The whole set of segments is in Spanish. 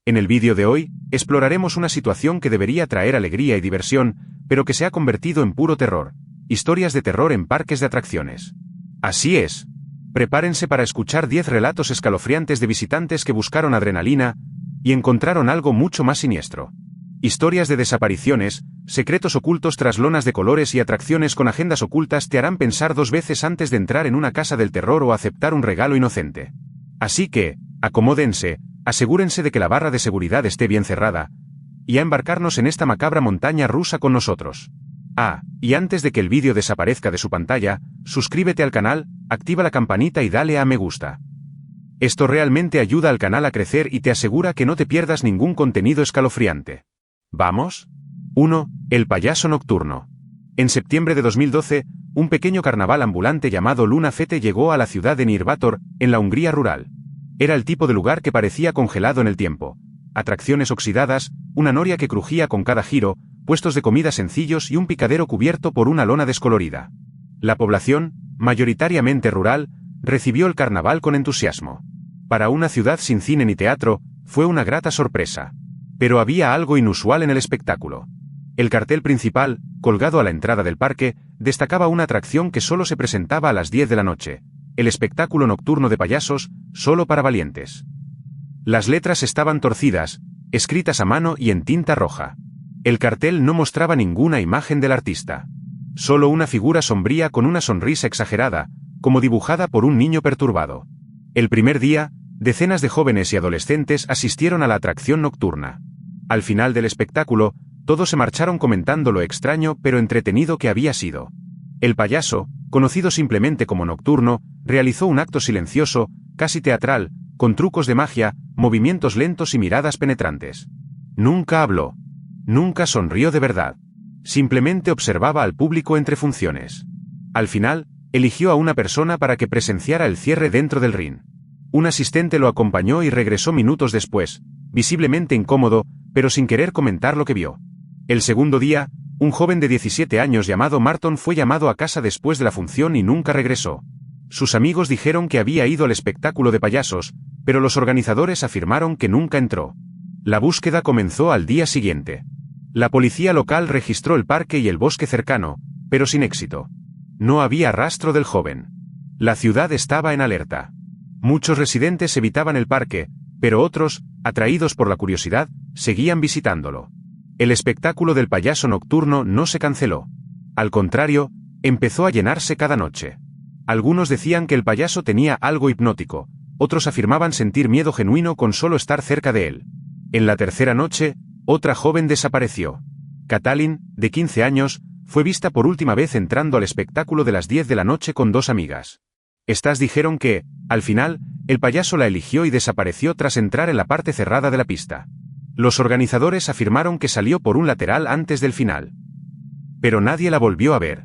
En el vídeo de hoy, exploraremos una situación que debería traer alegría y diversión, pero que se ha convertido en puro terror. Historias de terror en parques de atracciones. Así es. Prepárense para escuchar 10 relatos escalofriantes de visitantes que buscaron adrenalina y encontraron algo mucho más siniestro. Historias de desapariciones, secretos ocultos tras lonas de colores y atracciones con agendas ocultas te harán pensar 2 veces antes de entrar en una casa del terror o aceptar un regalo inocente. Así que, acomódense, asegúrense de que la barra de seguridad esté bien cerrada, y a embarcarnos en esta macabra montaña rusa con nosotros. Y antes de que el vídeo desaparezca de su pantalla, suscríbete al canal, activa la campanita y dale a me gusta. Esto realmente ayuda al canal a crecer y te asegura que no te pierdas ningún contenido escalofriante. ¿Vamos? 1. El payaso nocturno. En septiembre de 2012, un pequeño carnaval ambulante llamado Luna Fete llegó a la ciudad de Nyírbátor, en la Hungría rural. Era el tipo de lugar que parecía congelado en el tiempo. Atracciones oxidadas, una noria que crujía con cada giro, puestos de comida sencillos y un picadero cubierto por una lona descolorida. La población, mayoritariamente rural, recibió el carnaval con entusiasmo. Para una ciudad sin cine ni teatro, fue una grata sorpresa. Pero había algo inusual en el espectáculo. El cartel principal, colgado a la entrada del parque, destacaba una atracción que solo se presentaba a las 10 de la noche. El espectáculo nocturno de payasos, solo para valientes. Las letras estaban torcidas, escritas a mano y en tinta roja. El cartel no mostraba ninguna imagen del artista. Solo una figura sombría con una sonrisa exagerada, como dibujada por un niño perturbado. El primer día, decenas de jóvenes y adolescentes asistieron a la atracción nocturna. Al final del espectáculo, todos se marcharon comentando lo extraño pero entretenido que había sido. El payaso, conocido simplemente como Nocturno, realizó un acto silencioso, casi teatral, con trucos de magia, movimientos lentos y miradas penetrantes. Nunca habló. Nunca sonrió de verdad. Simplemente observaba al público entre funciones. Al final, eligió a una persona para que presenciara el cierre dentro del ring. Un asistente lo acompañó y regresó minutos después, visiblemente incómodo, pero sin querer comentar lo que vio. El segundo día, un joven de 17 años llamado Marton fue llamado a casa después de la función y nunca regresó. Sus amigos dijeron que había ido al espectáculo de payasos, pero los organizadores afirmaron que nunca entró. La búsqueda comenzó al día siguiente. La policía local registró el parque y el bosque cercano, pero sin éxito. No había rastro del joven. La ciudad estaba en alerta. Muchos residentes evitaban el parque, pero otros, atraídos por la curiosidad, seguían visitándolo. El espectáculo del payaso nocturno no se canceló. Al contrario, empezó a llenarse cada noche. Algunos decían que el payaso tenía algo hipnótico, otros afirmaban sentir miedo genuino con solo estar cerca de él. En la tercera noche, otra joven desapareció. Katalin, de 15 años, fue vista por última vez entrando al espectáculo de las 10 de la noche con 2 amigas. Estas dijeron que, al final, el payaso la eligió y desapareció tras entrar en la parte cerrada de la pista. Los organizadores afirmaron que salió por un lateral antes del final. Pero nadie la volvió a ver.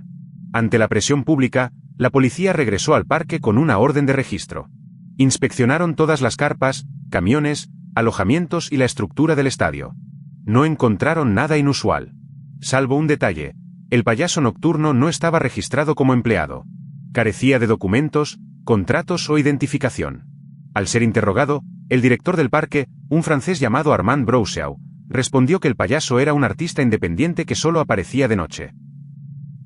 Ante la presión pública, la policía regresó al parque con una orden de registro. Inspeccionaron todas las carpas, camiones, alojamientos y la estructura del estadio. No encontraron nada inusual. Salvo un detalle: el payaso nocturno no estaba registrado como empleado. Carecía de documentos, contratos o identificación. Al ser interrogado, el director del parque, un francés llamado Armand Broussard, respondió que el payaso era un artista independiente que solo aparecía de noche.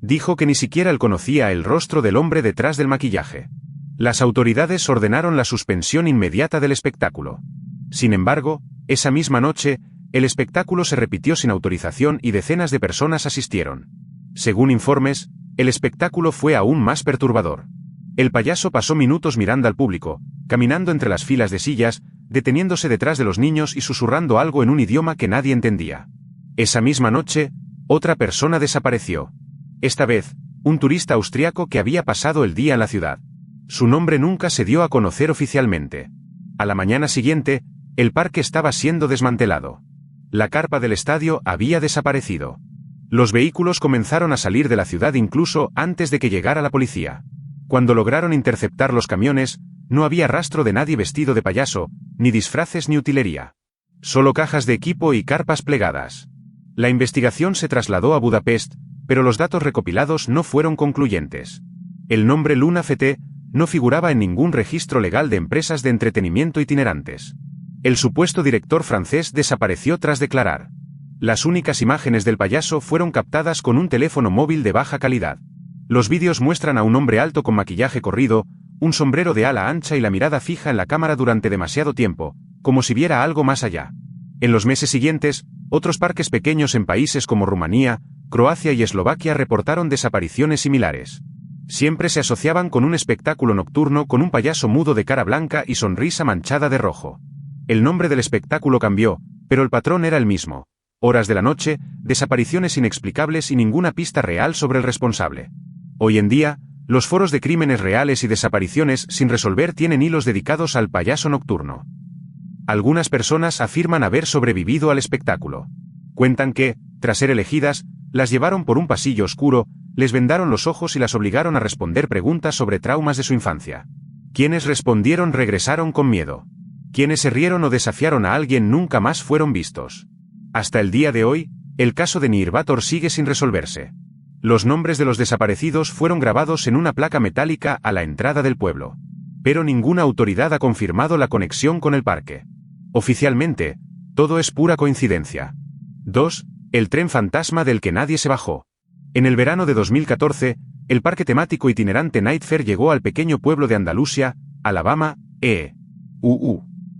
Dijo que ni siquiera él conocía el rostro del hombre detrás del maquillaje. Las autoridades ordenaron la suspensión inmediata del espectáculo. Sin embargo, esa misma noche, el espectáculo se repitió sin autorización y decenas de personas asistieron. Según informes, el espectáculo fue aún más perturbador. El payaso pasó minutos mirando al público, caminando entre las filas de sillas, deteniéndose detrás de los niños y susurrando algo en un idioma que nadie entendía. Esa misma noche, otra persona desapareció. Esta vez, un turista austriaco que había pasado el día en la ciudad. Su nombre nunca se dio a conocer oficialmente. A la mañana siguiente, el parque estaba siendo desmantelado. La carpa del estadio había desaparecido. Los vehículos comenzaron a salir de la ciudad incluso antes de que llegara la policía. Cuando lograron interceptar los camiones, no había rastro de nadie vestido de payaso, ni disfraces ni utilería. Solo cajas de equipo y carpas plegadas. La investigación se trasladó a Budapest, pero los datos recopilados no fueron concluyentes. El nombre Luna Fete no figuraba en ningún registro legal de empresas de entretenimiento itinerantes. El supuesto director francés desapareció tras declarar. Las únicas imágenes del payaso fueron captadas con un teléfono móvil de baja calidad. Los vídeos muestran a un hombre alto con maquillaje corrido, un sombrero de ala ancha y la mirada fija en la cámara durante demasiado tiempo, como si viera algo más allá. En los meses siguientes, otros parques pequeños en países como Rumanía, Croacia y Eslovaquia reportaron desapariciones similares. Siempre se asociaban con un espectáculo nocturno con un payaso mudo de cara blanca y sonrisa manchada de rojo. El nombre del espectáculo cambió, pero el patrón era el mismo. Horas de la noche, desapariciones inexplicables y ninguna pista real sobre el responsable. Hoy en día, los foros de crímenes reales y desapariciones sin resolver tienen hilos dedicados al payaso nocturno. Algunas personas afirman haber sobrevivido al espectáculo. Cuentan que, tras ser elegidas, las llevaron por un pasillo oscuro, les vendaron los ojos y las obligaron a responder preguntas sobre traumas de su infancia. Quienes respondieron regresaron con miedo. Quienes se rieron o desafiaron a alguien nunca más fueron vistos. Hasta el día de hoy, el caso de Nirvator sigue sin resolverse. Los nombres de los desaparecidos fueron grabados en una placa metálica a la entrada del pueblo. Pero ninguna autoridad ha confirmado la conexión con el parque. Oficialmente, todo es pura coincidencia. 2. El tren fantasma del que nadie se bajó. En el verano de 2014, el parque temático itinerante Night Fair llegó al pequeño pueblo de Andalusia, Alabama,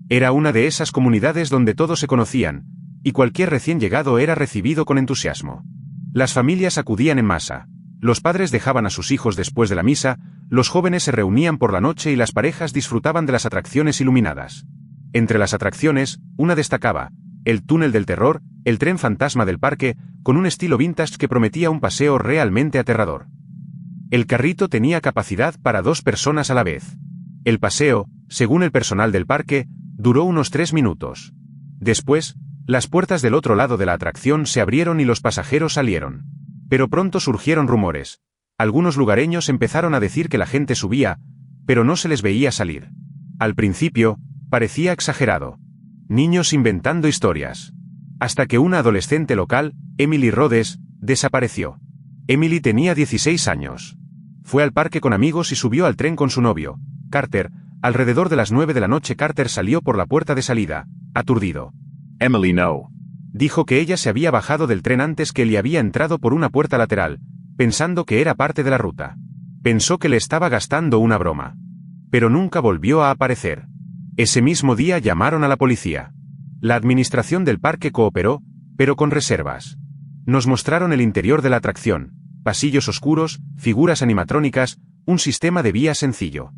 Era una de esas comunidades donde todos se conocían, y cualquier recién llegado era recibido con entusiasmo. Las familias acudían en masa, los padres dejaban a sus hijos después de la misa, los jóvenes se reunían por la noche y las parejas disfrutaban de las atracciones iluminadas. Entre las atracciones, una destacaba, el túnel del terror, el tren fantasma del parque, con un estilo vintage que prometía un paseo realmente aterrador. El carrito tenía capacidad para 2 personas a la vez. El paseo, según el personal del parque, duró unos 3 minutos. Después, las puertas del otro lado de la atracción se abrieron y los pasajeros salieron. Pero pronto surgieron rumores. Algunos lugareños empezaron a decir que la gente subía, pero no se les veía salir. Al principio, parecía exagerado. Niños inventando historias. Hasta que una adolescente local, Emily Rhodes, desapareció. Emily tenía 16 años. Fue al parque con amigos y subió al tren con su novio, Carter. Alrededor de las 9 de la noche Carter salió por la puerta de salida, aturdido. Emily no. Dijo que ella se había bajado del tren antes que él y había entrado por una puerta lateral, pensando que era parte de la ruta. Pensó que le estaba gastando una broma. Pero nunca volvió a aparecer. Ese mismo día llamaron a la policía. La administración del parque cooperó, pero con reservas. Nos mostraron el interior de la atracción, pasillos oscuros, figuras animatrónicas, un sistema de vía sencillo.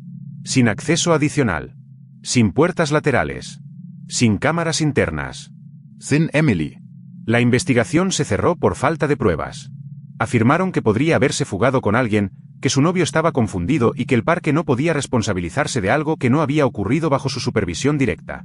Sin acceso adicional. Sin puertas laterales. Sin cámaras internas. Sin Emily. La investigación se cerró por falta de pruebas. Afirmaron que podría haberse fugado con alguien, que su novio estaba confundido y que el parque no podía responsabilizarse de algo que no había ocurrido bajo su supervisión directa.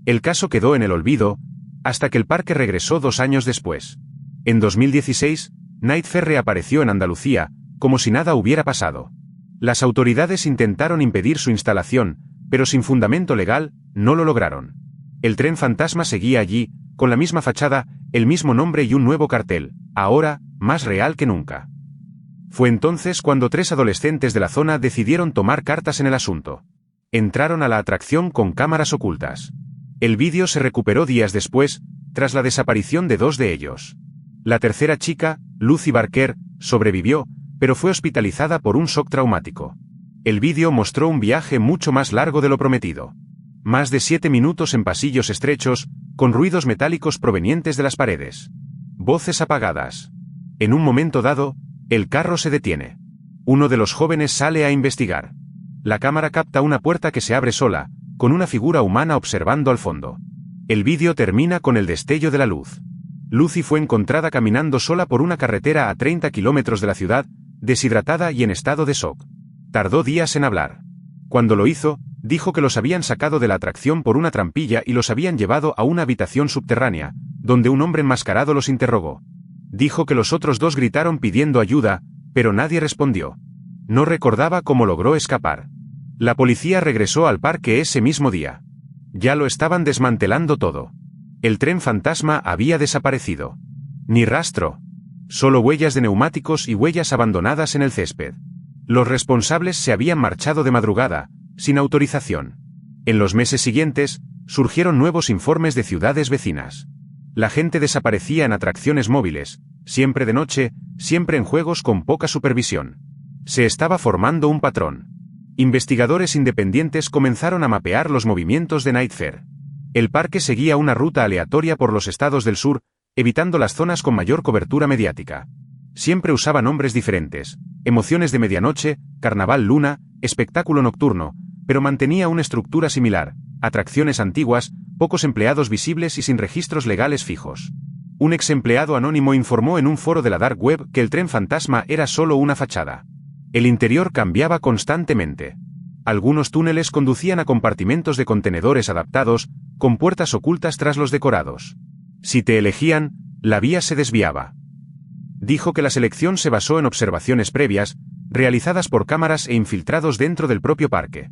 El caso quedó en el olvido, hasta que el parque regresó 2 años después. En 2016, Night Fair reapareció en Andalucía, como si nada hubiera pasado. Las autoridades intentaron impedir su instalación, pero sin fundamento legal, no lo lograron. El tren fantasma seguía allí, con la misma fachada, el mismo nombre y un nuevo cartel, ahora, más real que nunca. Fue entonces cuando 3 adolescentes de la zona decidieron tomar cartas en el asunto. Entraron a la atracción con cámaras ocultas. El vídeo se recuperó días después, tras la desaparición de 2 de ellos. La tercera chica, Lucy Barker, sobrevivió, pero fue hospitalizada por un shock traumático. El vídeo mostró un viaje mucho más largo de lo prometido. Más de 7 minutos en pasillos estrechos, con ruidos metálicos provenientes de las paredes. Voces apagadas. En un momento dado, el carro se detiene. Uno de los jóvenes sale a investigar. La cámara capta una puerta que se abre sola, con una figura humana observando al fondo. El vídeo termina con el destello de la luz. Lucy fue encontrada caminando sola por una carretera a 30 kilómetros de la ciudad, deshidratada y en estado de shock. Tardó días en hablar. Cuando lo hizo, dijo que los habían sacado de la atracción por una trampilla y los habían llevado a una habitación subterránea, donde un hombre enmascarado los interrogó. Dijo que los otros 2 gritaron pidiendo ayuda, pero nadie respondió. No recordaba cómo logró escapar. La policía regresó al parque ese mismo día. Ya lo estaban desmantelando todo. El tren fantasma había desaparecido. Ni rastro. Solo huellas de neumáticos y huellas abandonadas en el césped. Los responsables se habían marchado de madrugada, sin autorización. En los meses siguientes, surgieron nuevos informes de ciudades vecinas. La gente desaparecía en atracciones móviles, siempre de noche, siempre en juegos con poca supervisión. Se estaba formando un patrón. Investigadores independientes comenzaron a mapear los movimientos de Nightfare. El parque seguía una ruta aleatoria por los estados del sur, evitando las zonas con mayor cobertura mediática. Siempre usaba nombres diferentes: Emociones de Medianoche, Carnaval Luna, Espectáculo Nocturno, pero mantenía una estructura similar: atracciones antiguas, pocos empleados visibles y sin registros legales fijos. Un ex empleado anónimo informó en un foro de la Dark Web que el tren fantasma era solo una fachada. El interior cambiaba constantemente. Algunos túneles conducían a compartimentos de contenedores adaptados, con puertas ocultas tras los decorados. Si te elegían, la vía se desviaba. Dijo que la selección se basó en observaciones previas, realizadas por cámaras e infiltrados dentro del propio parque.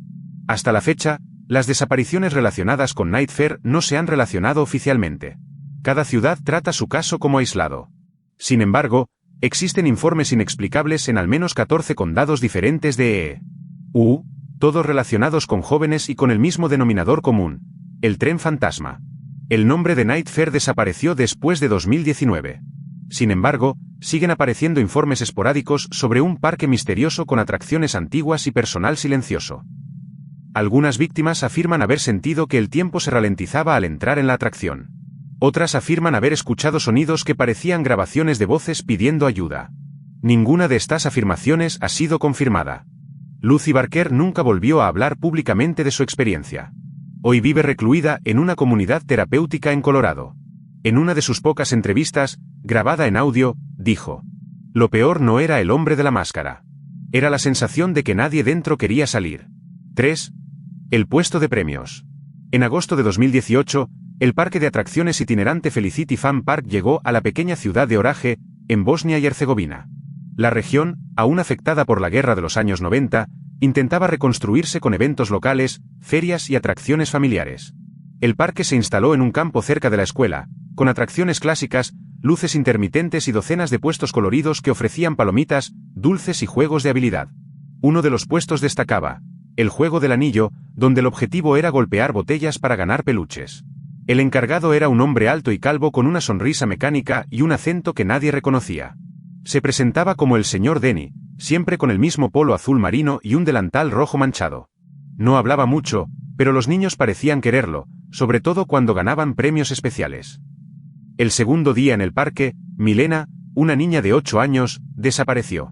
Hasta la fecha, las desapariciones relacionadas con Nightfare no se han relacionado oficialmente. Cada ciudad trata su caso como aislado. Sin embargo, existen informes inexplicables en al menos 14 condados diferentes de EU, todos relacionados con jóvenes y con el mismo denominador común: el tren fantasma. El nombre de Nightfare desapareció después de 2019. Sin embargo, siguen apareciendo informes esporádicos sobre un parque misterioso con atracciones antiguas y personal silencioso. Algunas víctimas afirman haber sentido que el tiempo se ralentizaba al entrar en la atracción. Otras afirman haber escuchado sonidos que parecían grabaciones de voces pidiendo ayuda. Ninguna de estas afirmaciones ha sido confirmada. Lucy Barker nunca volvió a hablar públicamente de su experiencia. Hoy vive recluida en una comunidad terapéutica en Colorado. En una de sus pocas entrevistas, grabada en audio, dijo: "Lo peor no era el hombre de la máscara. Era la sensación de que nadie dentro quería salir". 3. El puesto de premios. En agosto de 2018, el parque de atracciones itinerante Felicity Fan Park llegó a la pequeña ciudad de Oranje, en Bosnia y Herzegovina. La región, aún afectada por la guerra de los años 90, intentaba reconstruirse con eventos locales, ferias y atracciones familiares. El parque se instaló en un campo cerca de la escuela, con atracciones clásicas, luces intermitentes y docenas de puestos coloridos que ofrecían palomitas, dulces y juegos de habilidad. Uno de los puestos destacaba: el juego del anillo, donde el objetivo era golpear botellas para ganar peluches. El encargado era un hombre alto y calvo con una sonrisa mecánica y un acento que nadie reconocía. Se presentaba como el señor Denny, siempre con el mismo polo azul marino y un delantal rojo manchado. No hablaba mucho, pero los niños parecían quererlo, sobre todo cuando ganaban premios especiales. El segundo día en el parque, Milena, una niña de 8 años, desapareció.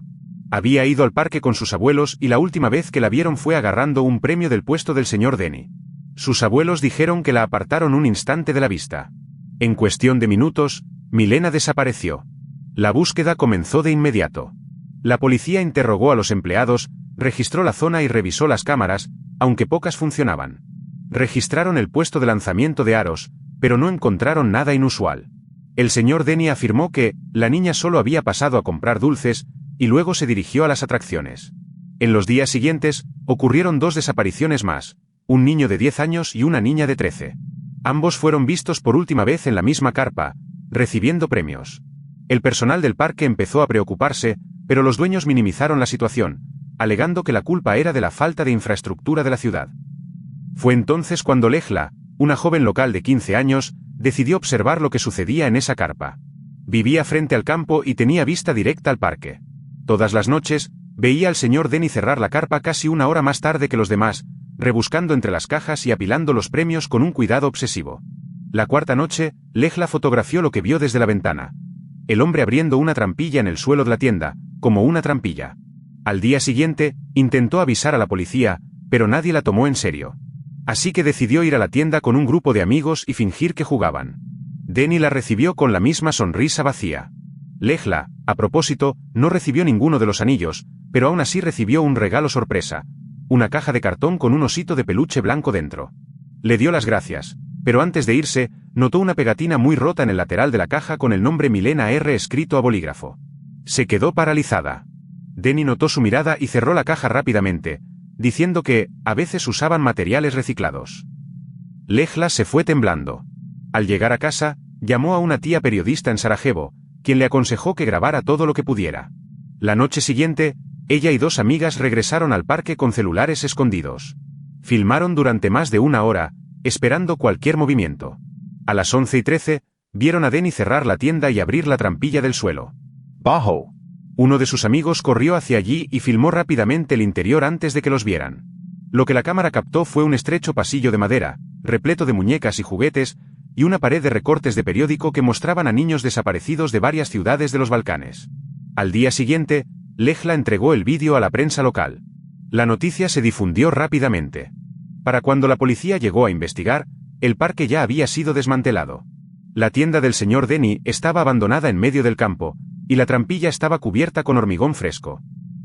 Había ido al parque con sus abuelos y la última vez que la vieron fue agarrando un premio del puesto del señor Denny. Sus abuelos dijeron que la apartaron un instante de la vista. En cuestión de minutos, Milena desapareció. La búsqueda comenzó de inmediato. La policía interrogó a los empleados, registró la zona y revisó las cámaras, aunque pocas funcionaban. Registraron el puesto de lanzamiento de aros, pero no encontraron nada inusual. El señor Denny afirmó que la niña solo había pasado a comprar dulces, y luego se dirigió a las atracciones. En los días siguientes, ocurrieron 2 desapariciones más: un niño de 10 años y una niña de 13. Ambos fueron vistos por última vez en la misma carpa, recibiendo premios. El personal del parque empezó a preocuparse, pero los dueños minimizaron la situación, alegando que la culpa era de la falta de infraestructura de la ciudad. Fue entonces cuando Lejla, una joven local de 15 años, decidió observar lo que sucedía en esa carpa. Vivía frente al campo y tenía vista directa al parque. Todas las noches, veía al señor Denny cerrar la carpa casi una hora más tarde que los demás, rebuscando entre las cajas y apilando los premios con un cuidado obsesivo. La cuarta noche, Lejla fotografió lo que vio desde la ventana: el hombre abriendo una trampilla en el suelo de la tienda, como una trampilla. Al día siguiente, intentó avisar a la policía, pero nadie la tomó en serio. Así que decidió ir a la tienda con un grupo de amigos y fingir que jugaban. Denny la recibió con la misma sonrisa vacía. Lejla, a propósito, no recibió ninguno de los anillos, pero aún así recibió un regalo sorpresa: una caja de cartón con un osito de peluche blanco dentro. Le dio las gracias, pero antes de irse, notó una pegatina muy rota en el lateral de la caja con el nombre Milena R escrito a bolígrafo. Se quedó paralizada. Denny notó su mirada y cerró la caja rápidamente, diciendo que, a veces usaban materiales reciclados. Lejla se fue temblando. Al llegar a casa, llamó a una tía periodista en Sarajevo, quien le aconsejó que grabara todo lo que pudiera. La noche siguiente, ella y 2 amigas regresaron al parque con celulares escondidos. Filmaron durante más de 1 hora, esperando cualquier movimiento. A las 11:13, vieron a Denny cerrar la tienda y abrir la trampilla del suelo. Bajo. Uno de sus amigos corrió hacia allí y filmó rápidamente el interior antes de que los vieran. Lo que la cámara captó fue un estrecho pasillo de madera, repleto de muñecas y juguetes, y una pared de recortes de periódico que mostraban a niños desaparecidos de varias ciudades de los Balcanes. Al día siguiente, Lehla entregó el vídeo a la prensa local. La noticia se difundió rápidamente. Para cuando la policía llegó a investigar, el parque ya había sido desmantelado. La tienda del señor Denny estaba abandonada en medio del campo, y la trampilla estaba cubierta con hormigón fresco.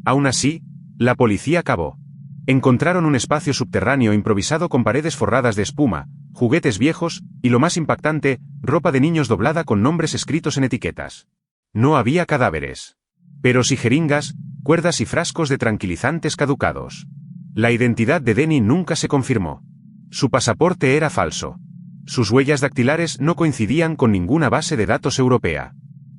Aún así, la policía cavó. Encontraron un espacio subterráneo improvisado con paredes forradas de espuma, juguetes viejos, y lo más impactante, ropa de niños doblada con nombres escritos en etiquetas. No había cadáveres. Pero sí jeringas, cuerdas y frascos de tranquilizantes caducados. La identidad de Denny nunca se confirmó. Su pasaporte era falso. Sus huellas dactilares no coincidían con ninguna base de datos europea.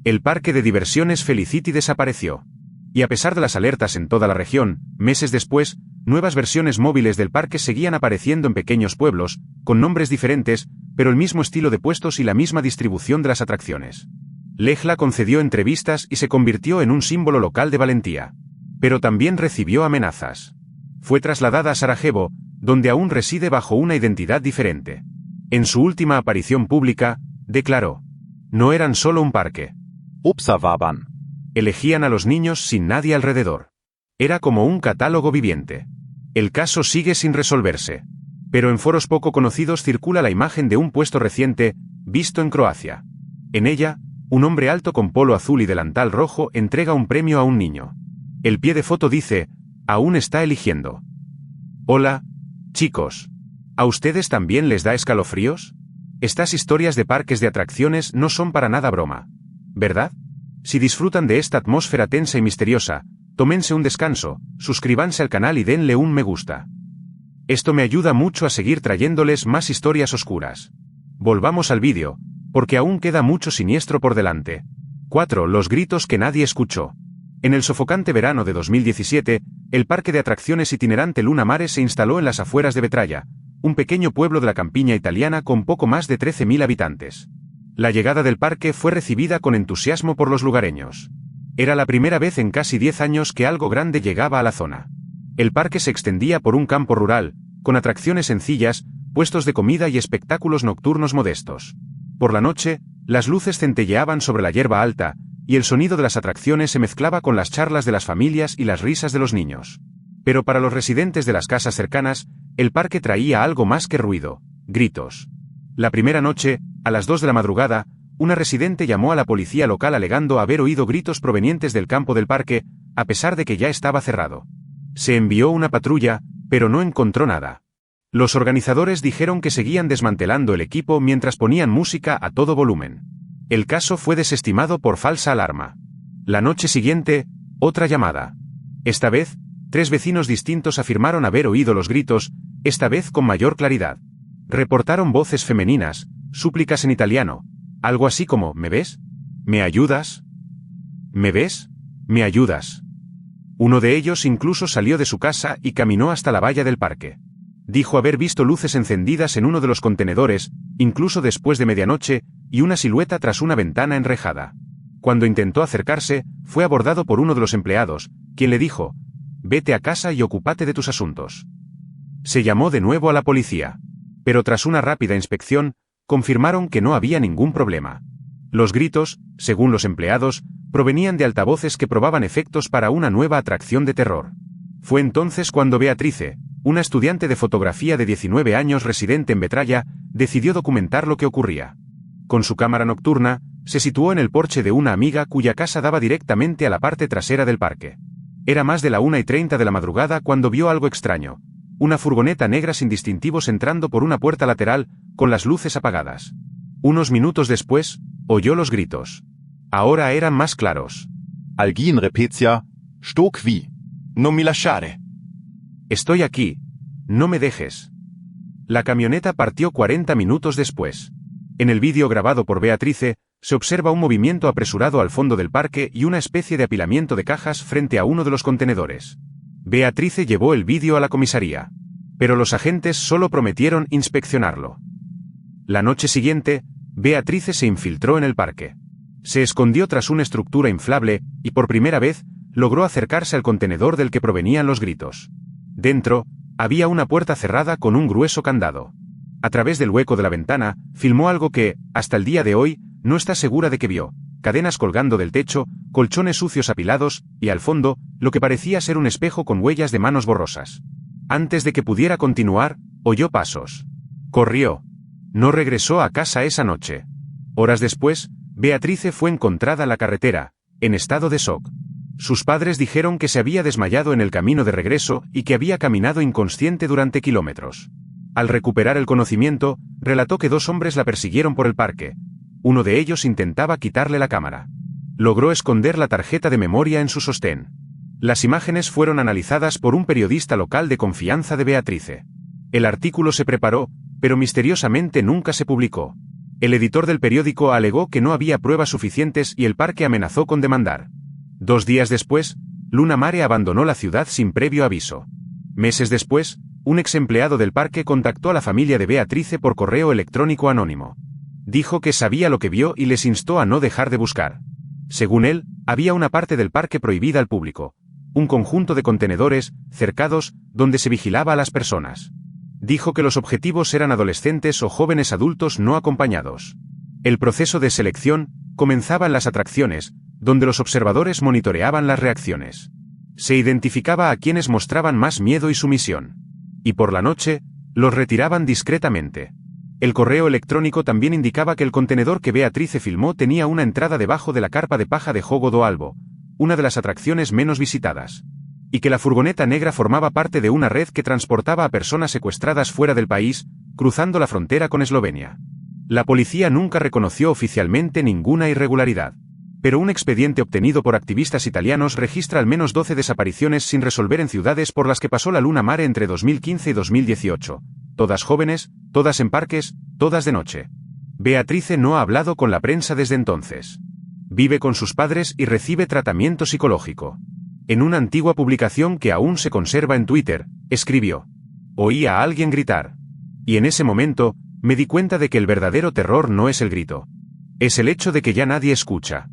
El parque de diversiones Felicity desapareció. Y a pesar de las alertas en toda la región, meses después, nuevas versiones móviles del parque seguían apareciendo en pequeños pueblos, con nombres diferentes, pero el mismo estilo de puestos y la misma distribución de las atracciones. Lehla concedió entrevistas y se convirtió en un símbolo local de valentía. Pero también recibió amenazas. Fue trasladada a Sarajevo, donde aún reside bajo una identidad diferente. En su última aparición pública, declaró: "No eran solo un parque. Observaban. Elegían a los niños sin nadie alrededor. Era como un catálogo viviente". El caso sigue sin resolverse. Pero en foros poco conocidos circula la imagen de un puesto reciente, visto en Croacia. En ella, un hombre alto con polo azul y delantal rojo entrega un premio a un niño. El pie de foto dice: "Aún está eligiendo". Hola, chicos. ¿A ustedes también les da escalofríos? Estas historias de parques de atracciones no son para nada broma, ¿verdad? Si disfrutan de esta atmósfera tensa y misteriosa, tómense un descanso, suscríbanse al canal y denle un me gusta. Esto me ayuda mucho a seguir trayéndoles más historias oscuras. Volvamos al vídeo, porque aún queda mucho siniestro por delante. 4. Los gritos que nadie escuchó. En el sofocante verano de 2017, el parque de atracciones itinerante Luna Mare se instaló en las afueras de Vetralla, un pequeño pueblo de la campiña italiana con poco más de 13.000 habitantes. La llegada del parque fue recibida con entusiasmo por los lugareños. Era la primera vez en casi 10 años que algo grande llegaba a la zona. El parque se extendía por un campo rural, con atracciones sencillas, puestos de comida y espectáculos nocturnos modestos. Por la noche, las luces centelleaban sobre la hierba alta, y el sonido de las atracciones se mezclaba con las charlas de las familias y las risas de los niños. Pero para los residentes de las casas cercanas, el parque traía algo más que ruido: gritos. La primera noche, a las 2 de la madrugada, una residente llamó a la policía local alegando haber oído gritos provenientes del campo del parque, a pesar de que ya estaba cerrado. Se envió una patrulla, pero no encontró nada. Los organizadores dijeron que seguían desmantelando el equipo mientras ponían música a todo volumen. El caso fue desestimado por falsa alarma. La noche siguiente, otra llamada. Esta vez, 3 vecinos distintos afirmaron haber oído los gritos, esta vez con mayor claridad. Reportaron voces femeninas, súplicas en italiano, algo así como: ¿me ves? ¿Me ayudas? ¿Me ves? ¿Me ayudas? Uno de ellos incluso salió de su casa y caminó hasta la valla del parque. Dijo haber visto luces encendidas en uno de los contenedores, incluso después de medianoche, y una silueta tras una ventana enrejada. Cuando intentó acercarse, fue abordado por uno de los empleados, quien le dijo: «Vete a casa y ocúpate de tus asuntos». Se llamó de nuevo a la policía. Pero tras una rápida inspección, confirmaron que no había ningún problema. Los gritos, según los empleados, provenían de altavoces que probaban efectos para una nueva atracción de terror. Fue entonces cuando Beatrice, una estudiante de fotografía de 19 años residente en Vetralla, decidió documentar lo que ocurría. Con su cámara nocturna, se situó en el porche de una amiga cuya casa daba directamente a la parte trasera del parque. Era más de la 1:30 de la madrugada cuando vio algo extraño: una furgoneta negra sin distintivos entrando por una puerta lateral, con las luces apagadas. Unos minutos después, oyó los gritos. Ahora eran más claros. Alguien repetia: "Sto qui. Non mi lasciare". Estoy aquí. No me dejes. La camioneta partió 40 minutos después. En el vídeo grabado por Beatrice, se observa un movimiento apresurado al fondo del parque y una especie de apilamiento de cajas frente a uno de los contenedores. Beatrice llevó el vídeo a la comisaría. Pero los agentes solo prometieron inspeccionarlo. La noche siguiente, Beatrice se infiltró en el parque. Se escondió tras una estructura inflable, y por primera vez, logró acercarse al contenedor del que provenían los gritos. Dentro, había una puerta cerrada con un grueso candado. A través del hueco de la ventana, filmó algo que, hasta el día de hoy, no está segura de que vio: cadenas colgando del techo, colchones sucios apilados, y al fondo, lo que parecía ser un espejo con huellas de manos borrosas. Antes de que pudiera continuar, oyó pasos. Corrió. No regresó a casa esa noche. Horas después, Beatrice fue encontrada en la carretera, en estado de shock. Sus padres dijeron que se había desmayado en el camino de regreso y que había caminado inconsciente durante kilómetros. Al recuperar el conocimiento, relató que 2 hombres la persiguieron por el parque. Uno de ellos intentaba quitarle la cámara. Logró esconder la tarjeta de memoria en su sostén. Las imágenes fueron analizadas por un periodista local de confianza de Beatrice. El artículo se preparó, pero misteriosamente nunca se publicó. El editor del periódico alegó que no había pruebas suficientes y el parque amenazó con demandar. 2 días después, Luna Mare abandonó la ciudad sin previo aviso. Meses después, un ex empleado del parque contactó a la familia de Beatrice por correo electrónico anónimo. Dijo que sabía lo que vio y les instó a no dejar de buscar. Según él, había una parte del parque prohibida al público, un conjunto de contenedores, cercados, donde se vigilaba a las personas. Dijo que los objetivos eran adolescentes o jóvenes adultos no acompañados. El proceso de selección comenzaba en las atracciones, donde los observadores monitoreaban las reacciones. Se identificaba a quienes mostraban más miedo y sumisión. Y por la noche, los retiraban discretamente. El correo electrónico también indicaba que el contenedor que Beatrice filmó tenía una entrada debajo de la carpa de paja de Jogo do Albo, una de las atracciones menos visitadas. Y que la furgoneta negra formaba parte de una red que transportaba a personas secuestradas fuera del país, cruzando la frontera con Eslovenia. La policía nunca reconoció oficialmente ninguna irregularidad. Pero un expediente obtenido por activistas italianos registra al menos 12 desapariciones sin resolver en ciudades por las que pasó la Luna Mare entre 2015 y 2018. Todas jóvenes, todas en parques, todas de noche. Beatrice no ha hablado con la prensa desde entonces. Vive con sus padres y recibe tratamiento psicológico. En una antigua publicación que aún se conserva en Twitter, escribió: «Oí a alguien gritar. Y en ese momento, me di cuenta de que el verdadero terror no es el grito. Es el hecho de que ya nadie escucha».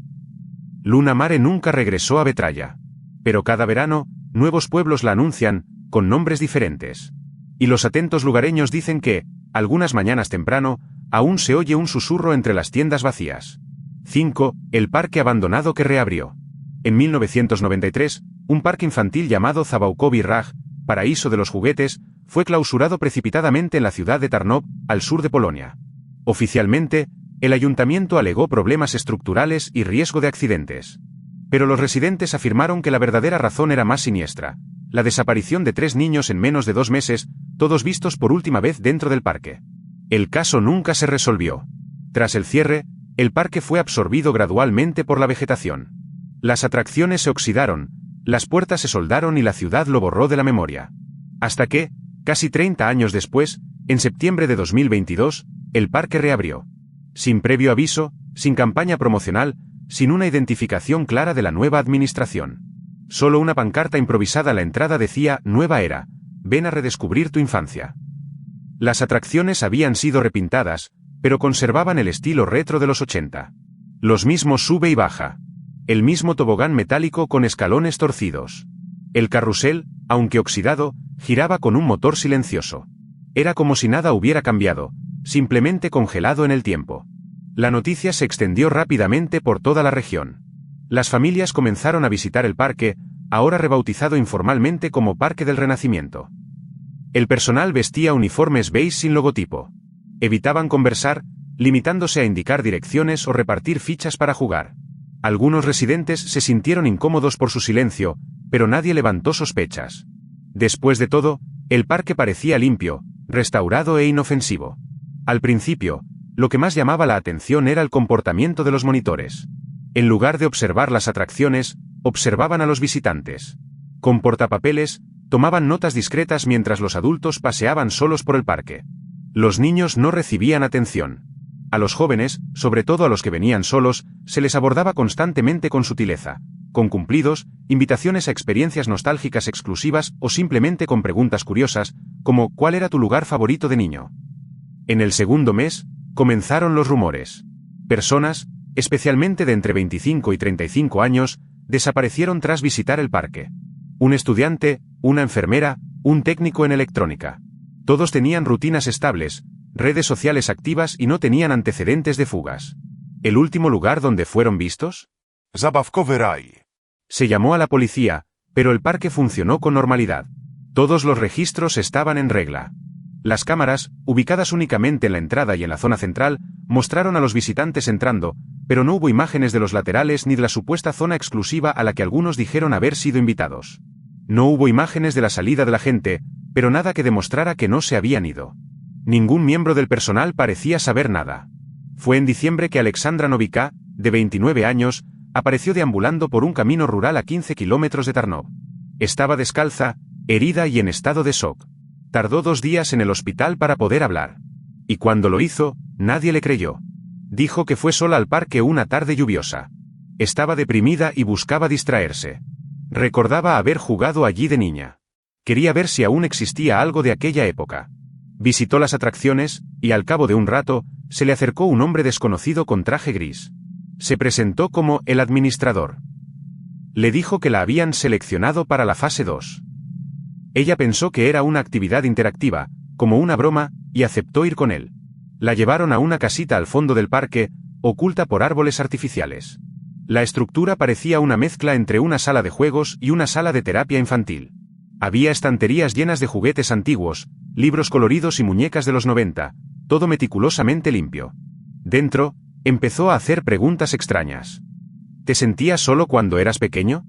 Luna Mare nunca regresó a Betraya. Pero cada verano, nuevos pueblos la anuncian, con nombres diferentes. Y los atentos lugareños dicen que, algunas mañanas temprano, aún se oye un susurro entre las tiendas vacías. 5. El parque abandonado que reabrió. En 1993, un parque infantil llamado Zabałkowy Raj, paraíso de los juguetes, fue clausurado precipitadamente en la ciudad de Tarnów, al sur de Polonia. Oficialmente, el ayuntamiento alegó problemas estructurales y riesgo de accidentes. Pero los residentes afirmaron que la verdadera razón era más siniestra: la desaparición de 3 niños en menos de 2 meses, todos vistos por última vez dentro del parque. El caso nunca se resolvió. Tras el cierre, el parque fue absorbido gradualmente por la vegetación. Las atracciones se oxidaron, las puertas se soldaron y la ciudad lo borró de la memoria. Hasta que, casi 30 años después, en septiembre de 2022, el parque reabrió. Sin previo aviso, sin campaña promocional, sin una identificación clara de la nueva administración. Solo una pancarta improvisada a la entrada decía: «Nueva era, ven a redescubrir tu infancia». Las atracciones habían sido repintadas, pero conservaban el estilo retro de los 80. Los mismos sube y baja. El mismo tobogán metálico con escalones torcidos. El carrusel, aunque oxidado, giraba con un motor silencioso. Era como si nada hubiera cambiado, simplemente congelado en el tiempo. La noticia se extendió rápidamente por toda la región. Las familias comenzaron a visitar el parque, ahora rebautizado informalmente como Parque del Renacimiento. El personal vestía uniformes beige sin logotipo. Evitaban conversar, limitándose a indicar direcciones o repartir fichas para jugar. Algunos residentes se sintieron incómodos por su silencio, pero nadie levantó sospechas. Después de todo, el parque parecía limpio, restaurado e inofensivo. Al principio, lo que más llamaba la atención era el comportamiento de los monitores. En lugar de observar las atracciones, observaban a los visitantes. Con portapapeles, tomaban notas discretas mientras los adultos paseaban solos por el parque. Los niños no recibían atención. A los jóvenes, sobre todo a los que venían solos, se les abordaba constantemente con sutileza, con cumplidos, invitaciones a experiencias nostálgicas exclusivas o simplemente con preguntas curiosas, como ¿cuál era tu lugar favorito de niño? En el segundo mes, comenzaron los rumores. Personas, especialmente de entre 25 y 35 años, desaparecieron tras visitar el parque. Un estudiante, una enfermera, un técnico en electrónica. Todos tenían rutinas estables, redes sociales activas y no tenían antecedentes de fugas. ¿El último lugar donde fueron vistos? Zabawkowy raj. Se llamó a la policía, pero el parque funcionó con normalidad. Todos los registros estaban en regla. Las cámaras, ubicadas únicamente en la entrada y en la zona central, mostraron a los visitantes entrando, pero no hubo imágenes de los laterales ni de la supuesta zona exclusiva a la que algunos dijeron haber sido invitados. No hubo imágenes de la salida de la gente, pero nada que demostrara que no se habían ido. Ningún miembro del personal parecía saber nada. Fue en diciembre que Alexandra Noviká, de 29 años, apareció deambulando por un camino rural a 15 kilómetros de Tarnów. Estaba descalza, herida y en estado de shock. Tardó 2 días en el hospital para poder hablar. Y cuando lo hizo, nadie le creyó. Dijo que fue sola al parque una tarde lluviosa. Estaba deprimida y buscaba distraerse. Recordaba haber jugado allí de niña. Quería ver si aún existía algo de aquella época. Visitó las atracciones, y al cabo de un rato, se le acercó un hombre desconocido con traje gris. Se presentó como el administrador. Le dijo que la habían seleccionado para la fase 2. Ella pensó que era una actividad interactiva, como una broma, y aceptó ir con él. La llevaron a una casita al fondo del parque, oculta por árboles artificiales. La estructura parecía una mezcla entre una sala de juegos y una sala de terapia infantil. Había estanterías llenas de juguetes antiguos, libros coloridos y muñecas de los 90, todo meticulosamente limpio. Dentro, empezó a hacer preguntas extrañas. ¿Te sentías solo cuando eras pequeño?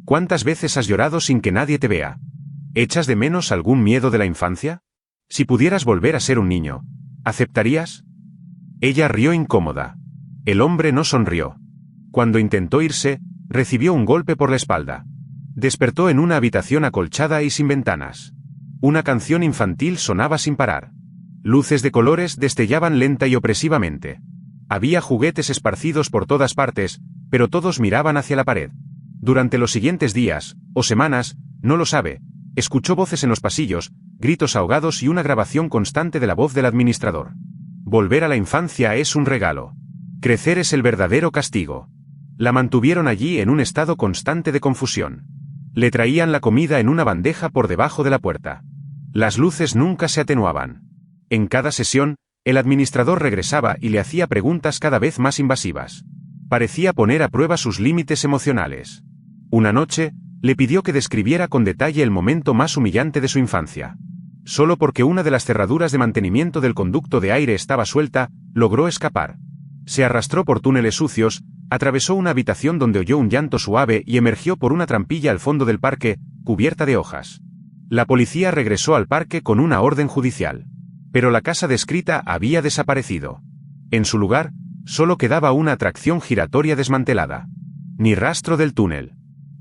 ¿Cuántas veces has llorado sin que nadie te vea? ¿Echas de menos algún miedo de la infancia? Si pudieras volver a ser un niño, ¿aceptarías? Ella rió incómoda. El hombre no sonrió. Cuando intentó irse, recibió un golpe por la espalda. Despertó en una habitación acolchada y sin ventanas. Una canción infantil sonaba sin parar. Luces de colores destellaban lenta y opresivamente. Había juguetes esparcidos por todas partes, pero todos miraban hacia la pared. Durante los siguientes días, o semanas, no lo sabe, escuchó voces en los pasillos, gritos ahogados y una grabación constante de la voz del administrador. Volver a la infancia es un regalo. Crecer es el verdadero castigo. La mantuvieron allí en un estado constante de confusión. Le traían la comida en una bandeja por debajo de la puerta. Las luces nunca se atenuaban. En cada sesión, el administrador regresaba y le hacía preguntas cada vez más invasivas. Parecía poner a prueba sus límites emocionales. Una noche, le pidió que describiera con detalle el momento más humillante de su infancia. Solo porque una de las cerraduras de mantenimiento del conducto de aire estaba suelta, logró escapar. Se arrastró por túneles sucios, atravesó una habitación donde oyó un llanto suave y emergió por una trampilla al fondo del parque, cubierta de hojas. La policía regresó al parque con una orden judicial. Pero la casa descrita había desaparecido. En su lugar, solo quedaba una atracción giratoria desmantelada. Ni rastro del túnel.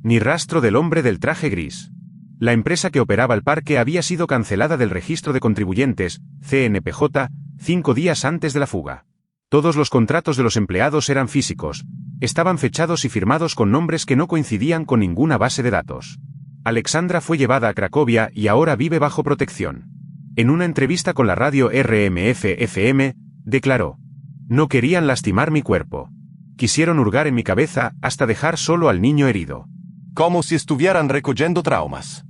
Ni rastro del hombre del traje gris. La empresa que operaba el parque había sido cancelada del registro de contribuyentes, CNPJ, 5 días antes de la fuga. Todos los contratos de los empleados eran físicos, estaban fechados y firmados con nombres que no coincidían con ninguna base de datos. Alexandra fue llevada a Cracovia y ahora vive bajo protección. En una entrevista con la radio RMF-FM, declaró: «No querían lastimar mi cuerpo. Quisieron hurgar en mi cabeza hasta dejar solo al niño herido». Como si estuvieran recogiendo traumas.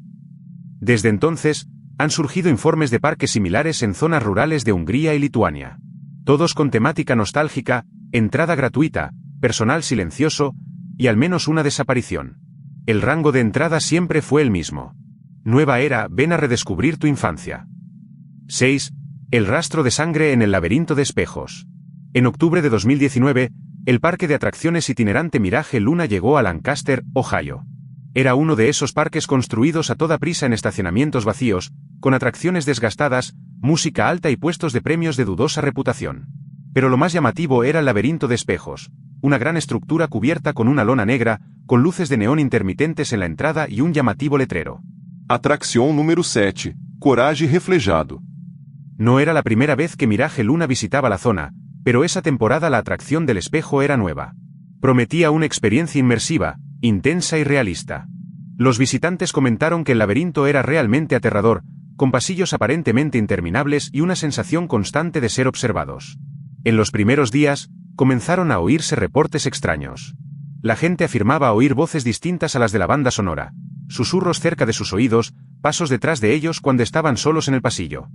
Desde entonces, han surgido informes de parques similares en zonas rurales de Hungría y Lituania. Todos con temática nostálgica, entrada gratuita, personal silencioso, y al menos una desaparición. El rango de entrada siempre fue el mismo. Nueva era, ven a redescubrir tu infancia. 6. El rastro de sangre en el laberinto de espejos. En octubre de 2019, el parque de atracciones itinerante Mirage Luna llegó a Lancaster, Ohio. Era uno de esos parques construidos a toda prisa en estacionamientos vacíos, con atracciones desgastadas, música alta y puestos de premios de dudosa reputación. Pero lo más llamativo era el laberinto de espejos, una gran estructura cubierta con una lona negra, con luces de neón intermitentes en la entrada y un llamativo letrero. Atracción número 7. Coragem reflejado. No era la primera vez que Mirage Luna visitaba la zona, pero esa temporada la atracción del espejo era nueva. Prometía una experiencia inmersiva, intensa y realista. Los visitantes comentaron que el laberinto era realmente aterrador, con pasillos aparentemente interminables y una sensación constante de ser observados. En los primeros días, comenzaron a oírse reportes extraños. La gente afirmaba oír voces distintas a las de la banda sonora, susurros cerca de sus oídos, pasos detrás de ellos cuando estaban solos en el pasillo.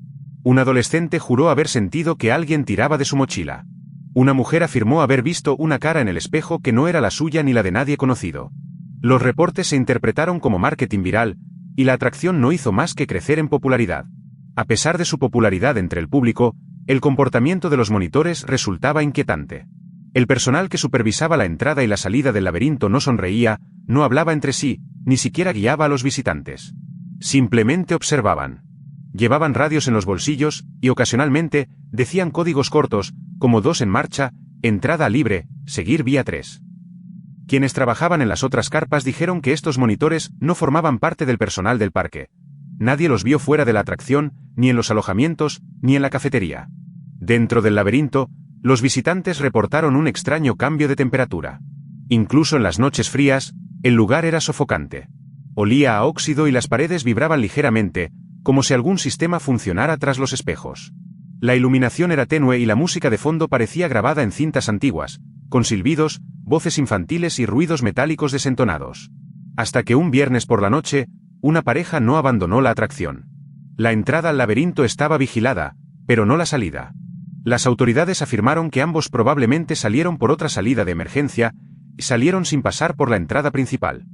Un adolescente juró haber sentido que alguien tiraba de su mochila. Una mujer afirmó haber visto una cara en el espejo que no era la suya ni la de nadie conocido. Los reportes se interpretaron como marketing viral, y la atracción no hizo más que crecer en popularidad. A pesar de su popularidad entre el público, el comportamiento de los monitores resultaba inquietante. El personal que supervisaba la entrada y la salida del laberinto no sonreía, no hablaba entre sí, ni siquiera guiaba a los visitantes. Simplemente observaban. Llevaban radios en los bolsillos, y ocasionalmente, decían códigos cortos, como 2 en marcha, entrada libre, seguir vía 3. Quienes trabajaban en las otras carpas dijeron que estos monitores no formaban parte del personal del parque. Nadie los vio fuera de la atracción, ni en los alojamientos, ni en la cafetería. Dentro del laberinto, los visitantes reportaron un extraño cambio de temperatura. Incluso en las noches frías, el lugar era sofocante. Olía a óxido y las paredes vibraban ligeramente, como si algún sistema funcionara tras los espejos. La iluminación era tenue y la música de fondo parecía grabada en cintas antiguas, con silbidos, voces infantiles y ruidos metálicos desentonados. Hasta que un viernes por la noche, una pareja no abandonó la atracción. La entrada al laberinto estaba vigilada, pero no la salida. Las autoridades afirmaron que ambos probablemente salieron por otra salida de emergencia, y salieron sin pasar por la entrada principal.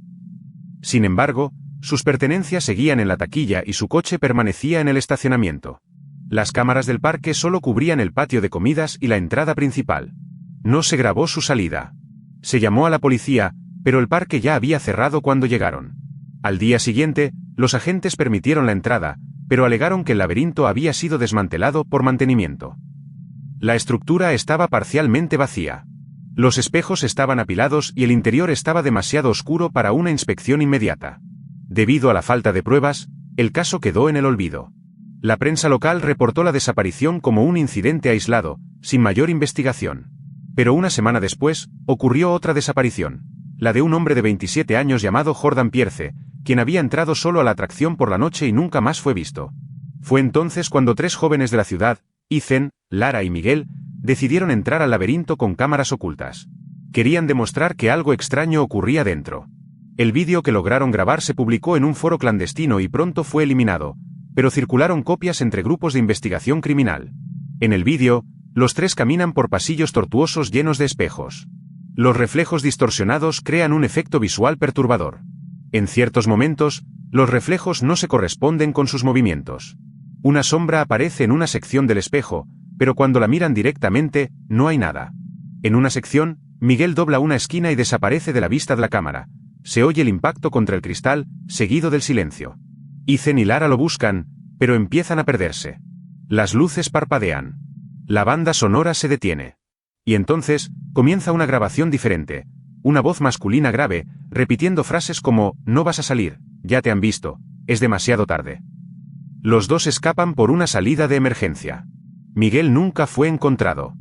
Sin embargo, sus pertenencias seguían en la taquilla y su coche permanecía en el estacionamiento. Las cámaras del parque solo cubrían el patio de comidas y la entrada principal. No se grabó su salida. Se llamó a la policía, pero el parque ya había cerrado cuando llegaron. Al día siguiente, los agentes permitieron la entrada, pero alegaron que el laberinto había sido desmantelado por mantenimiento. La estructura estaba parcialmente vacía. Los espejos estaban apilados y el interior estaba demasiado oscuro para una inspección inmediata. Debido a la falta de pruebas, el caso quedó en el olvido. La prensa local reportó la desaparición como un incidente aislado, sin mayor investigación. Pero una semana después, ocurrió otra desaparición, la de un hombre de 27 años llamado Jordan Pierce, quien había entrado solo a la atracción por la noche y nunca más fue visto. Fue entonces cuando 3 jóvenes de la ciudad, Ethan, Lara y Miguel, decidieron entrar al laberinto con cámaras ocultas. Querían demostrar que algo extraño ocurría dentro. El vídeo que lograron grabar se publicó en un foro clandestino y pronto fue eliminado, pero circularon copias entre grupos de investigación criminal. En el vídeo, los 3 caminan por pasillos tortuosos llenos de espejos. Los reflejos distorsionados crean un efecto visual perturbador. En ciertos momentos, los reflejos no se corresponden con sus movimientos. Una sombra aparece en una sección del espejo, pero cuando la miran directamente, no hay nada. En una sección, Miguel dobla una esquina y desaparece de la vista de la cámara. Se oye el impacto contra el cristal, seguido del silencio. Ethan y Lara lo buscan, pero empiezan a perderse. Las luces parpadean. La banda sonora se detiene. Y entonces, comienza una grabación diferente. Una voz masculina grave, repitiendo frases como, no vas a salir, ya te han visto, es demasiado tarde. Los 2 escapan por una salida de emergencia. Miguel nunca fue encontrado.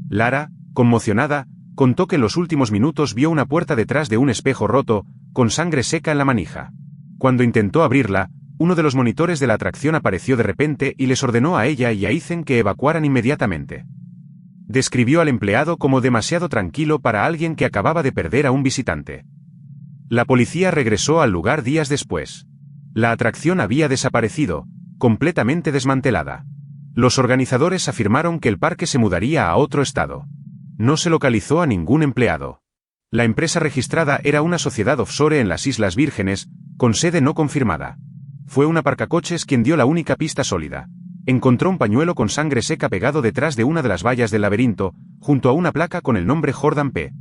Lara, conmocionada, contó que en los últimos minutos vio una puerta detrás de un espejo roto, con sangre seca en la manija. Cuando intentó abrirla, uno de los monitores de la atracción apareció de repente y les ordenó a ella y a Ethan que evacuaran inmediatamente. Describió al empleado como demasiado tranquilo para alguien que acababa de perder a un visitante. La policía regresó al lugar días después. La atracción había desaparecido, completamente desmantelada. Los organizadores afirmaron que el parque se mudaría a otro estado. No se localizó a ningún empleado. La empresa registrada era una sociedad offshore en las Islas Vírgenes, con sede no confirmada. Fue un aparcacoches quien dio la única pista sólida. Encontró un pañuelo con sangre seca pegado detrás de una de las vallas del laberinto, junto a una placa con el nombre Jordan P.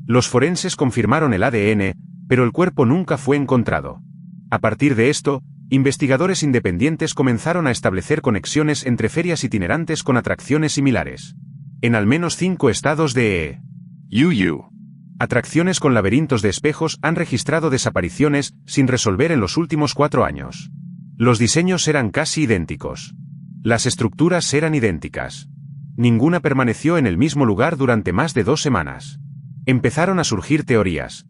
Los forenses confirmaron el ADN, pero el cuerpo nunca fue encontrado. A partir de esto, investigadores independientes comenzaron a establecer conexiones entre ferias itinerantes con atracciones similares. En al menos 5 estados de UU. Atracciones con laberintos de espejos han registrado desapariciones sin resolver en los últimos 4 años. Los diseños eran casi idénticos. Las estructuras eran idénticas. Ninguna permaneció en el mismo lugar durante más de 2 semanas. Empezaron a surgir teorías.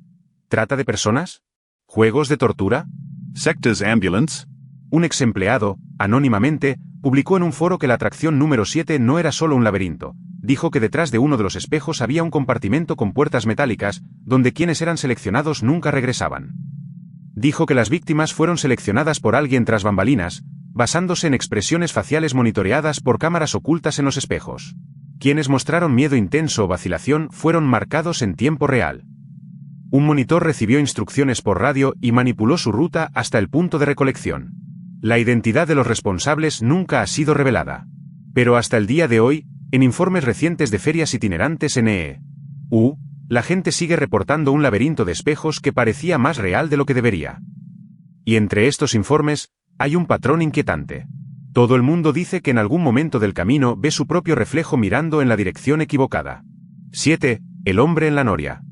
¿Trata de personas? ¿Juegos de tortura? Sectors ambulance. Un ex empleado, anónimamente, publicó en un foro que la atracción número 7 no era solo un laberinto. Dijo que detrás de uno de los espejos había un compartimento con puertas metálicas, donde quienes eran seleccionados nunca regresaban. Dijo que las víctimas fueron seleccionadas por alguien tras bambalinas, basándose en expresiones faciales monitoreadas por cámaras ocultas en los espejos. Quienes mostraron miedo intenso o vacilación fueron marcados en tiempo real. Un monitor recibió instrucciones por radio y manipuló su ruta hasta el punto de recolección. La identidad de los responsables nunca ha sido revelada. Pero hasta el día de hoy, en informes recientes de ferias itinerantes en EU, la gente sigue reportando un laberinto de espejos que parecía más real de lo que debería. Y entre estos informes, hay un patrón inquietante. Todo el mundo dice que en algún momento del camino ve su propio reflejo mirando en la dirección equivocada. 7. El hombre en la noria.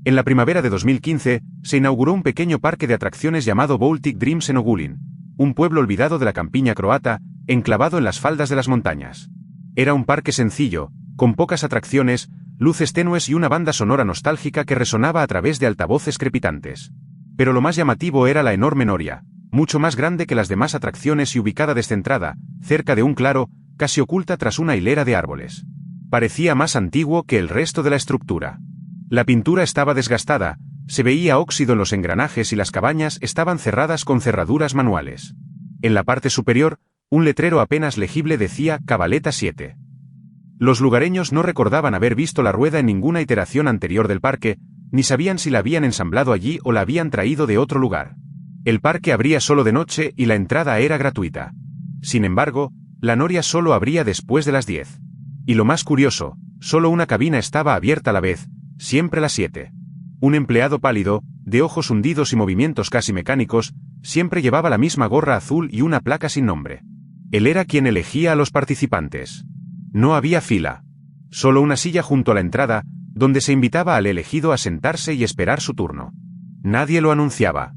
En la primavera de 2015, se inauguró un pequeño parque de atracciones llamado Baltic Dreams en Ogulin, un pueblo olvidado de la campiña croata, enclavado en las faldas de las montañas. Era un parque sencillo, con pocas atracciones, luces tenues y una banda sonora nostálgica que resonaba a través de altavoces crepitantes. Pero lo más llamativo era la enorme noria, mucho más grande que las demás atracciones y ubicada descentrada, cerca de un claro, casi oculta tras una hilera de árboles. Parecía más antiguo que el resto de la estructura. La pintura estaba desgastada, se veía óxido en los engranajes y las cabañas estaban cerradas con cerraduras manuales. En la parte superior, un letrero apenas legible decía Cabaleta 7. Los lugareños no recordaban haber visto la rueda en ninguna iteración anterior del parque, ni sabían si la habían ensamblado allí o la habían traído de otro lugar. El parque abría solo de noche y la entrada era gratuita. Sin embargo, la noria solo abría después de las 10. Y lo más curioso, solo una cabina estaba abierta a la vez, siempre las 7. Un empleado pálido, de ojos hundidos y movimientos casi mecánicos, siempre llevaba la misma gorra azul y una placa sin nombre. Él era quien elegía a los participantes. No había fila. Solo una silla junto a la entrada, donde se invitaba al elegido a sentarse y esperar su turno. Nadie lo anunciaba.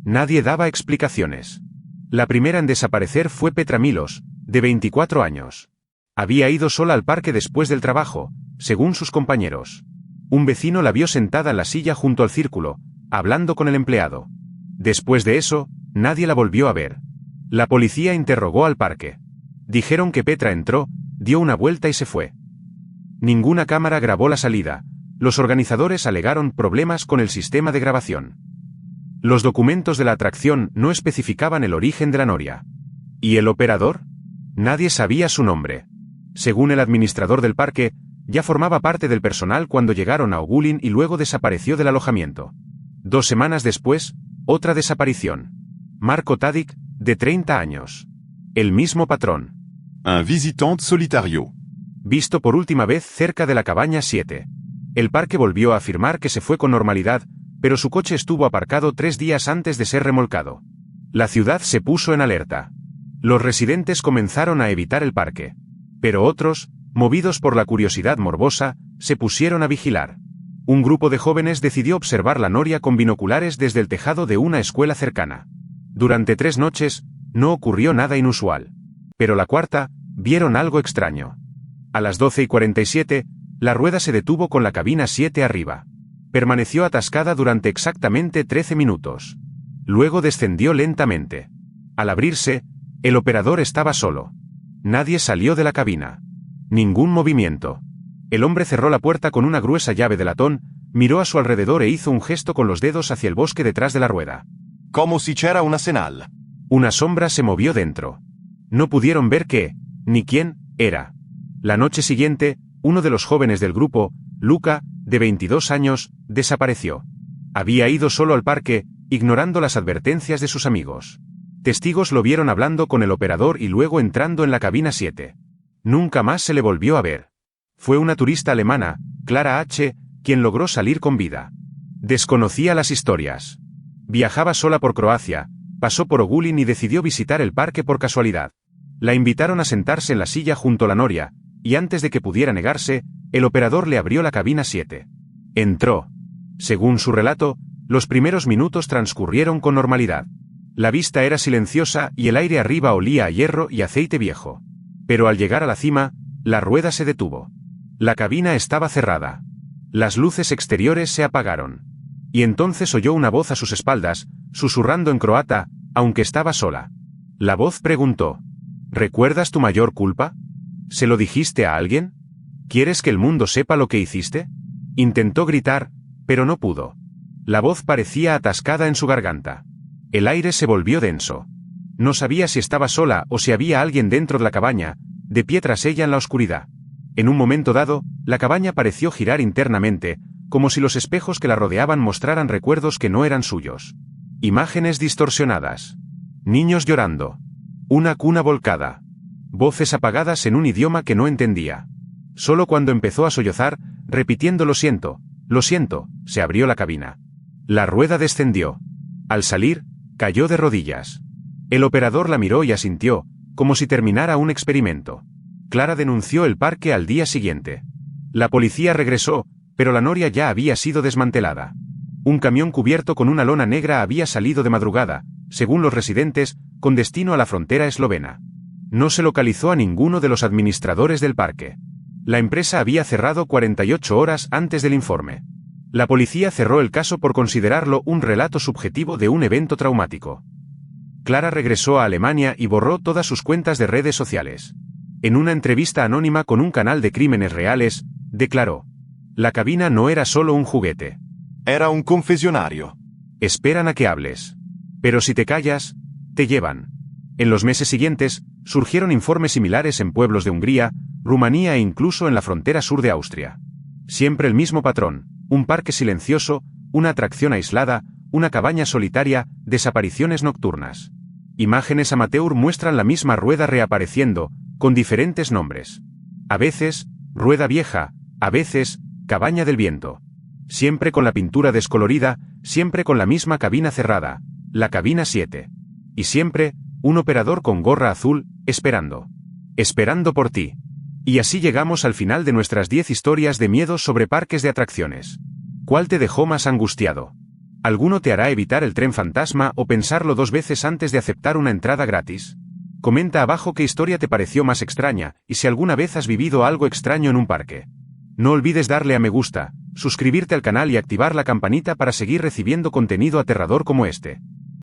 Nadie daba explicaciones. La primera en desaparecer fue Petra Milos, de 24 años. Había ido sola al parque después del trabajo, según sus compañeros. Un vecino la vio sentada en la silla junto al círculo, hablando con el empleado. Después de eso, nadie la volvió a ver. La policía interrogó al parque. Dijeron que Petra entró, dio una vuelta y se fue. Ninguna cámara grabó la salida. Los organizadores alegaron problemas con el sistema de grabación. Los documentos de la atracción no especificaban el origen de la noria. ¿Y el operador? Nadie sabía su nombre. Según el administrador del parque, ya formaba parte del personal cuando llegaron a Ogulin y luego desapareció del alojamiento. 2 semanas después, otra desaparición. Marko Tadic, de 30 años. El mismo patrón. Un visitant solitario. Visto por última vez cerca de la cabaña 7. El parque volvió a afirmar que se fue con normalidad, pero su coche estuvo aparcado 3 días antes de ser remolcado. La ciudad se puso en alerta. Los residentes comenzaron a evitar el parque. Pero otros, movidos por la curiosidad morbosa, se pusieron a vigilar. Un grupo de jóvenes decidió observar la noria con binoculares desde el tejado de una escuela cercana. Durante 3 noches, no ocurrió nada inusual. Pero la cuarta, vieron algo extraño. A las 12:47, la rueda se detuvo con la cabina 7 arriba. Permaneció atascada durante exactamente 13 minutos. Luego descendió lentamente. Al abrirse, el operador estaba solo. Nadie salió de la cabina. Ningún movimiento. El hombre cerró la puerta con una gruesa llave de latón, miró a su alrededor e hizo un gesto con los dedos hacia el bosque detrás de la rueda. Como si c'era una señal. Una sombra se movió dentro. No pudieron ver qué, ni quién, era. La noche siguiente, uno de los jóvenes del grupo, Luca, de 22 años, desapareció. Había ido solo al parque, ignorando las advertencias de sus amigos. Testigos lo vieron hablando con el operador y luego entrando en la cabina 7. Nunca más se le volvió a ver. Fue una turista alemana, Clara H., quien logró salir con vida. Desconocía las historias. Viajaba sola por Croacia, pasó por Ogulin y decidió visitar el parque por casualidad. La invitaron a sentarse en la silla junto a la noria, y antes de que pudiera negarse, el operador le abrió la cabina 7. Entró. Según su relato, los primeros minutos transcurrieron con normalidad. La vista era silenciosa y el aire arriba olía a hierro y aceite viejo. Pero al llegar a la cima, la rueda se detuvo. La cabina estaba cerrada. Las luces exteriores se apagaron. Y entonces oyó una voz a sus espaldas, susurrando en croata, aunque estaba sola. La voz preguntó. ¿Recuerdas tu mayor culpa? ¿Se lo dijiste a alguien? ¿Quieres que el mundo sepa lo que hiciste? Intentó gritar, pero no pudo. La voz parecía atascada en su garganta. El aire se volvió denso. No sabía si estaba sola o si había alguien dentro de la cabaña, de pie tras ella en la oscuridad. En un momento dado, la cabaña pareció girar internamente, como si los espejos que la rodeaban mostraran recuerdos que no eran suyos. Imágenes distorsionadas. Niños llorando. Una cuna volcada. Voces apagadas en un idioma que no entendía. Solo cuando empezó a sollozar, repitiendo lo siento, se abrió la cabina. La rueda descendió. Al salir, cayó de rodillas. El operador la miró y asintió, como si terminara un experimento. Clara denunció el parque al día siguiente. La policía regresó, pero la noria ya había sido desmantelada. Un camión cubierto con una lona negra había salido de madrugada, según los residentes, con destino a la frontera eslovena. No se localizó a ninguno de los administradores del parque. La empresa había cerrado 48 horas antes del informe. La policía cerró el caso por considerarlo un relato subjetivo de un evento traumático. Clara regresó a Alemania y borró todas sus cuentas de redes sociales. En una entrevista anónima con un canal de crímenes reales, declaró: la cabina no era solo un juguete. Era un confesionario. Esperan a que hables. Pero si te callas, te llevan. En los meses siguientes, surgieron informes similares en pueblos de Hungría, Rumanía e incluso en la frontera sur de Austria. Siempre el mismo patrón: un parque silencioso, una atracción aislada, una cabaña solitaria, desapariciones nocturnas. Imágenes amateur muestran la misma rueda reapareciendo, con diferentes nombres. A veces, rueda vieja, a veces, cabaña del viento. Siempre con la pintura descolorida, siempre con la misma cabina cerrada, la cabina 7. Y siempre, un operador con gorra azul, esperando. Esperando por ti. Y así llegamos al final de nuestras 10 historias de miedo sobre parques de atracciones. ¿Cuál te dejó más angustiado? ¿Alguno te hará evitar el tren fantasma o pensarlo 2 veces antes de aceptar una entrada gratis? Comenta abajo qué historia te pareció más extraña, y si alguna vez has vivido algo extraño en un parque. No olvides darle a me gusta, suscribirte al canal y activar la campanita para seguir recibiendo contenido aterrador como este.